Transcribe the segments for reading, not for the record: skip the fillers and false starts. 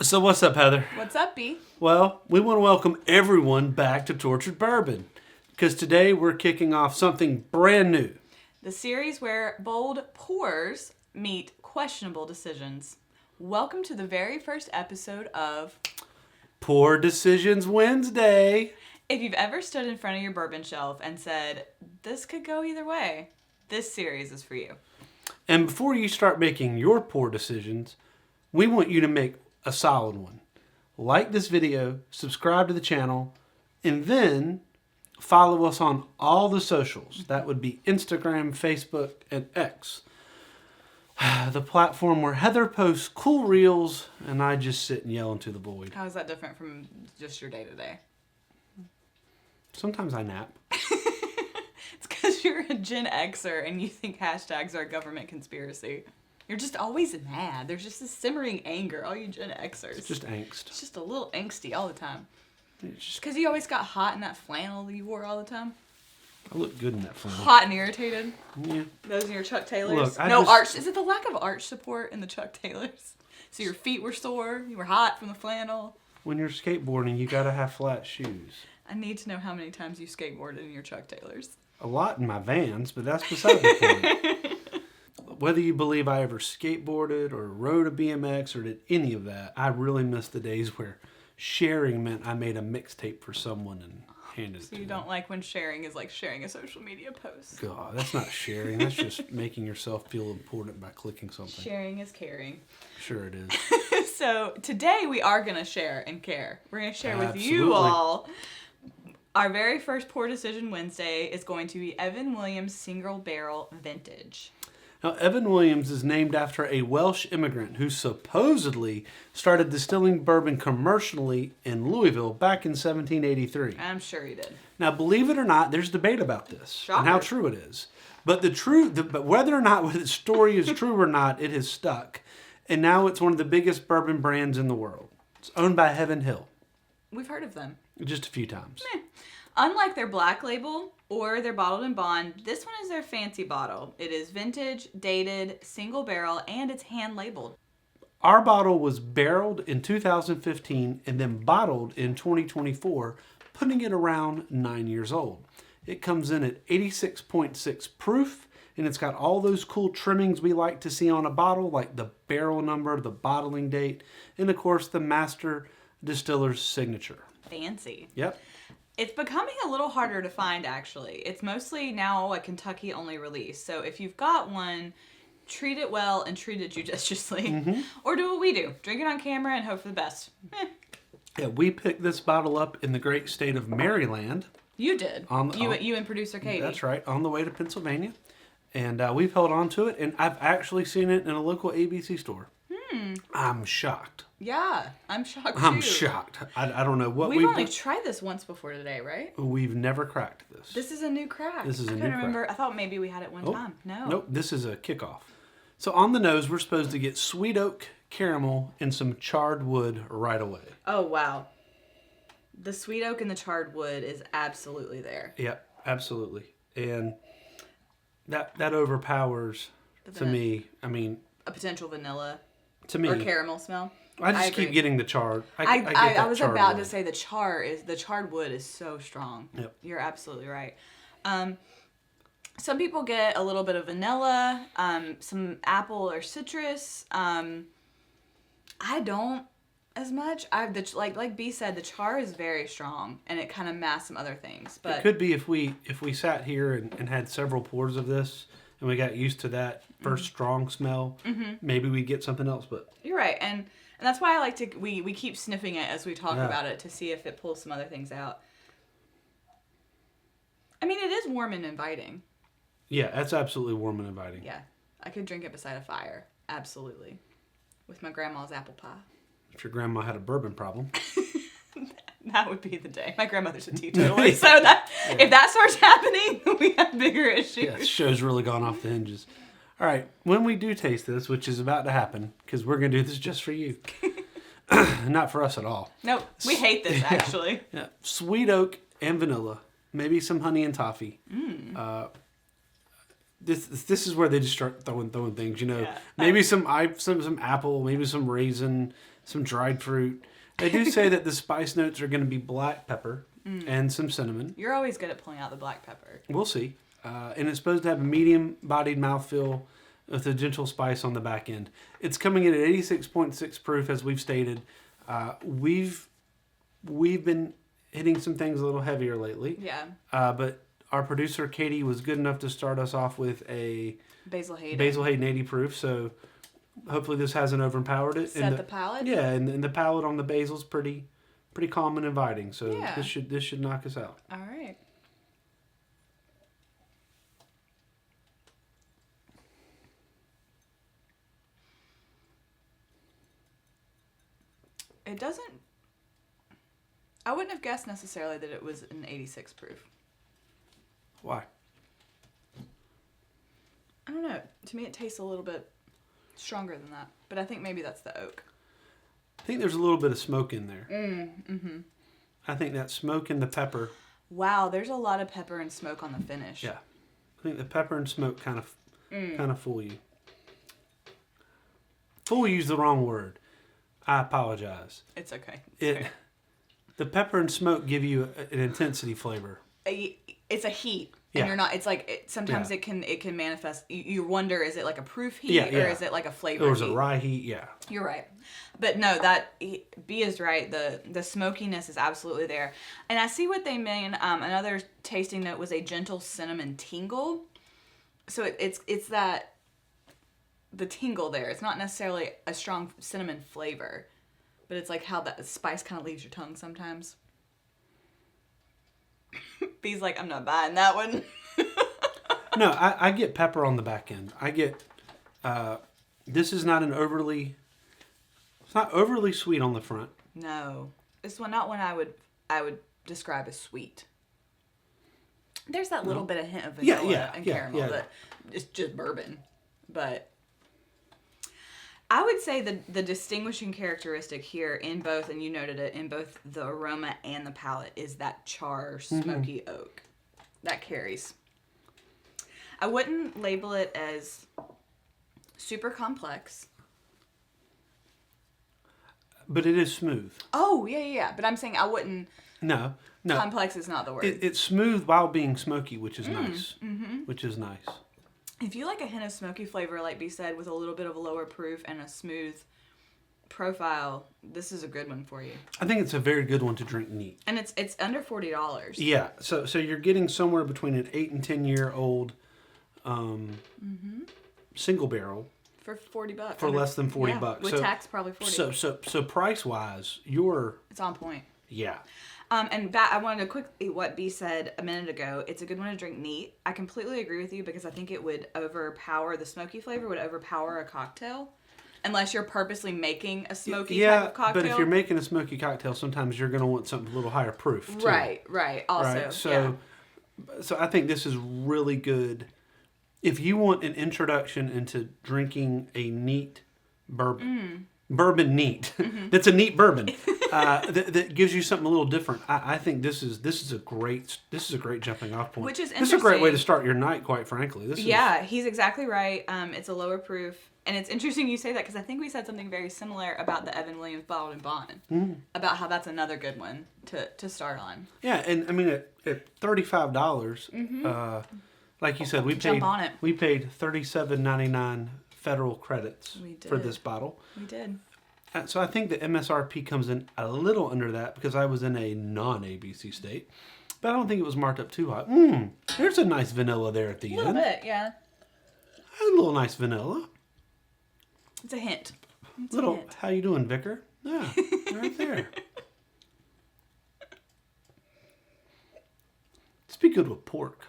So what's up, Heather? What's up, B? Well, we want to welcome everyone back to Tortured Bourbon, because today we're kicking off something brand new. The series where bold pours meet questionable decisions. Welcome to the very first episode of Poor Decisions Wednesday. If you've ever stood in front of your bourbon shelf and said, this could go either way, this series is for you. And before you start making your poor decisions, we want you to make a solid one. Like this video, subscribe to the channel, and then follow us on all the socials. That would be Instagram, Facebook, and X. The platform where Heather posts cool reels and I just sit and yell into the void. How is that different from just your day-to-day? Sometimes I nap. It's because you're a Gen Xer and you think hashtags are a government conspiracy. You're just always mad. There's just this simmering anger, all you Gen Xers. It's just angst. It's just a little angsty all the time. It's just, Because you always got hot in that flannel that you wore all the time. I look good in that flannel. Hot and irritated. Yeah. Those in your Chuck Taylors. Look, no arch. Is it the lack of arch support in the Chuck Taylors? So your feet were sore. You were hot from the flannel. When you're skateboarding, you gotta have flat shoes. I need to know how many times you skateboarded in your Chuck Taylors. A lot in my Vans, but that's beside the point. Whether you believe I ever skateboarded or rode a BMX or did any of that, I really miss the days where sharing meant I made a mixtape for someone and handed it to them. So you don't like when sharing is like sharing a social media post. God, that's not sharing. That's just making yourself feel important by clicking something. Sharing is caring. Sure it is. So today we are going to share and care. We're going to share with Absolutely. you all. Our very first Poor Decision Wednesday is going to be Evan Williams Single Barrel Vintage. Now, Evan Williams is named after a Welsh immigrant who supposedly started distilling bourbon commercially in Louisville back in 1783. I'm sure he did. Now, believe it or not, there's debate about this and how Shocker. true it is. But but whether or not the story is true or not, it has stuck. And now it's one of the biggest bourbon brands in the world. It's owned by Heaven Hill. We've heard of them. Just a few times. Unlike their black label or their bottled in bond, this one is their fancy bottle. It is vintage, dated, single barrel, and it's hand labeled. Our bottle was barreled in 2015 and then bottled in 2024, putting it around 9 years old. It comes in at 86.6 proof, and it's got all those cool trimmings we like to see on a bottle, like the barrel number, the bottling date, and of course the master distiller's signature. Fancy. Yep. It's becoming a little harder to find, actually. It's mostly now a Kentucky-only release. So if you've got one, treat it well and treat it judiciously. Mm-hmm. Or do what we do. Drink it on camera and hope for the best. Yeah, we picked this bottle up in the great state of Maryland. You did. You and producer Katie. That's right, on the way to Pennsylvania. And we've held on to it, and I've actually seen it in a local ABC store. I'm shocked. Yeah, I'm shocked too. I'm shocked. I don't know what We've we've only done. tried this once before today, right? We've never cracked this. This is a new crack. This is a I new couldn't remember. crack. I thought maybe we had it one time. No. Nope, this is a kickoff. So on the nose, we're supposed to get sweet oak, caramel, and some charred wood right away. Oh, wow. The sweet oak and the charred wood is absolutely there. Yep, absolutely. And that overpowers, to me, I mean... A potential vanilla To me, or caramel smell. I just agree. keep getting the charred. I was about wood. to say the charred wood is so strong. Yep. You're absolutely right. Some people get a little bit of vanilla, some apple or citrus. I don't as much. Like B said, the char is very strong and it kind of masks some other things. But it could be if we sat here and had several pours of this and we got used to that first strong smell, maybe we'd get something else. But you're right, and that's why I like to we keep sniffing it as we talk about it to see if it pulls some other things out. I mean, it is warm and inviting. Yeah, that's absolutely warm and inviting. Yeah, I could drink it beside a fire, absolutely, with my grandma's apple pie. If your grandma had a bourbon problem. That would be the day. My grandmother's a teetotaler, so if that starts happening, we have bigger issues. Yeah, this show's really gone off the hinges. All right, when we do taste this, which is about to happen, because we're going to do this just for you. Not for us at all. Nope, we hate this, actually. Yeah. Sweet oak and vanilla. Maybe some honey and toffee. This is where they just start throwing things, you know. Yeah. Maybe some apple, maybe some raisin, some dried fruit. They do say that the spice notes are going to be black pepper and some cinnamon. You're always good at pulling out the black pepper. We'll see. And it's supposed to have a medium-bodied mouthfeel with a gentle spice on the back end. It's coming in at 86.6 proof, as we've stated. We've been hitting some things a little heavier lately. Yeah. But our producer, Katie, was good enough to start us off with a Basil Hayden. 80 proof. So hopefully this hasn't overpowered it. Set the palate? Yeah, and the palate on the basil's pretty calm and inviting. So Yeah. this should knock us out. All right. It doesn't... I wouldn't have guessed necessarily that it was an 86 proof. Why? I don't know. To me, it tastes a little bit stronger than that. But I think maybe that's the oak. I think there's a little bit of smoke in there. Mm-hmm. I think that smoke and the pepper. Wow, there's a lot of pepper and smoke on the finish. Yeah. I think the pepper and smoke kind of fool you. Fool you's the wrong word. I apologize. It's okay. The pepper and smoke give you an intensity flavor. It's a heat. Yeah. And you're not, it's like, sometimes Yeah. it can manifest, you wonder, is it like a proof heat Yeah, yeah. or is it like a flavor Or is heat? it rye heat? Yeah. You're right. But no, B is right. The smokiness is absolutely there. And I see what they mean. Another tasting note was a gentle cinnamon tingle. So it's that, the tingle there. It's not necessarily a strong cinnamon flavor, but it's like how that spice kind of leaves your tongue sometimes. B's like, I'm not buying that one. No, I get pepper on the back end. I get, this is not it's not overly sweet on the front. No, this one, not one I would describe as sweet. There's that little bit of hint of vanilla and caramel that it's just bourbon, but I would say the distinguishing characteristic here in both, and you noted it, in both the aroma and the palate, is that char, smoky oak. That carries. I wouldn't label it as super complex. But it is smooth. Oh, yeah. But I'm saying I wouldn't... No. Complex is not the word. It's smooth while being smoky, which is nice. Mm-hmm. Which is nice. If you like a hint of smoky flavor, like B said, with a little bit of a lower proof and a smooth profile, this is a good one for you. I think it's a very good one to drink neat. And it's under $40. Yeah, so you're getting somewhere between an 8 and 10 year old single barrel For $40. for less than $40. With tax, probably $40. So price wise, It's on point. yeah. And I wanted to quickly what B said a minute ago. It's a good one to drink neat. I completely agree with you because I think it would overpower the smoky flavor. Would overpower a cocktail, unless you're purposely making a smoky type of cocktail. But if you're making a smoky cocktail, sometimes you're going to want something a little higher proof too. Right. Also, right? So I think this is really good. If you want an introduction into drinking a neat bourbon, bourbon neat, that's a neat bourbon, that gives you something a little different. I think this is a great jumping off point. Which is This is a great way to interesting. start your night, quite frankly. He's exactly right. It's a lower proof. And it's interesting you say that because I think we said something very similar about the Evan Williams Bottled and Bond. About how that's another good one to start on. Yeah, and I mean at $35, like you said, we Jump on it. paid $37.99 federal credits for this bottle. We did. So I think the MSRP comes in a little under that because I was in a non-ABC state. But I don't think it was marked up too high. There's a nice vanilla there at the end. A little bit, yeah. A little nice vanilla. It's a hint. How you doing, Vicar? Yeah, right there. It's be good with pork.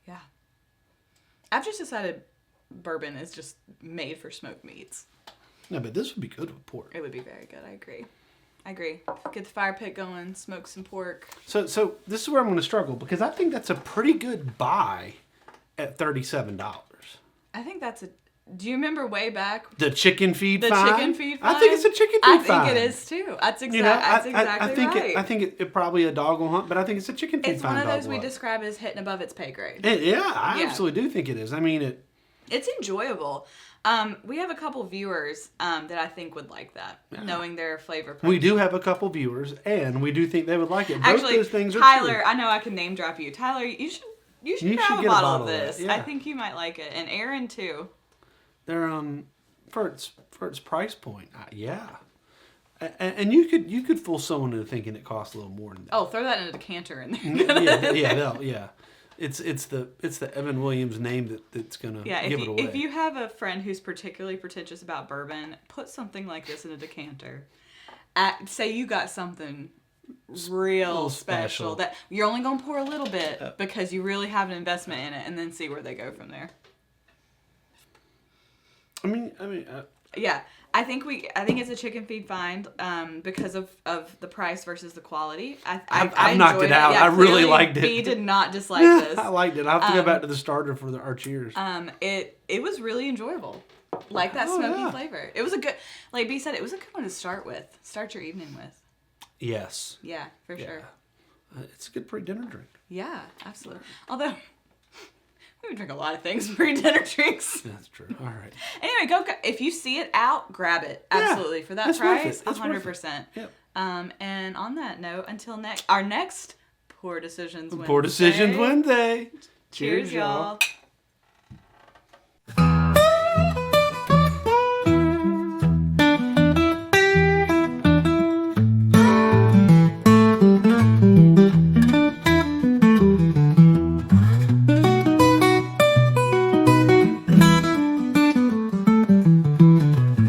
Yeah. I've just decided bourbon is just made for smoked meats. No, but this would be good with pork. It would be very good. I agree. Get the fire pit going, smoke some pork. So this is where I'm going to struggle because I think that's a pretty good buy at $37. I think that's do you remember way back? The chicken feed The fine? chicken feed fine? I think it's a chicken feed fine. I think it is too. That's exactly right. I think it probably a dog will hunt, but I think it's a chicken feed It's fine. one of those dog we will. describe as hitting above its pay grade. I absolutely do think it is. I mean, It's enjoyable. We have a couple viewers that I think would like that, knowing their flavor. We do have a couple viewers, and we do think they would like it. Both Actually, those things are Tyler, true. I know I can name drop you. Tyler, you should You grab should a get bottle a of bottle of this. that, yeah. I think you might like it, and Aaron too. They're for its price point, yeah. And you could fool someone into thinking it costs a little more than that. Oh, throw that in a decanter in there. yeah. It's the Evan Williams name that's gonna give it away. If you have a friend who's particularly pretentious about bourbon, put something like this in a decanter. Say you got something real special that you're only gonna pour a little bit because you really have an investment in it, and then see where they go from there. Yeah, I think it's a chicken feed find because of the price versus the quality. I knocked it out. Yeah, I really liked it. B did not dislike this. I liked it. I have to go back to the starter for our cheers. It was really enjoyable. Like that smoky flavor. It was a good, like B said, it was a good one to start with. Start your evening with. Yes. Yeah, for sure. It's a good pre-dinner drink. Yeah, absolutely. Although we would drink a lot of things pre-dinner drinks. That's true. All right. Anyway, go if you see it out, grab it. Absolutely. For that price, 100%. Yep. And on that note, until our next Poor Decisions Wednesday. Poor Decisions Wednesday. Cheers, y'all.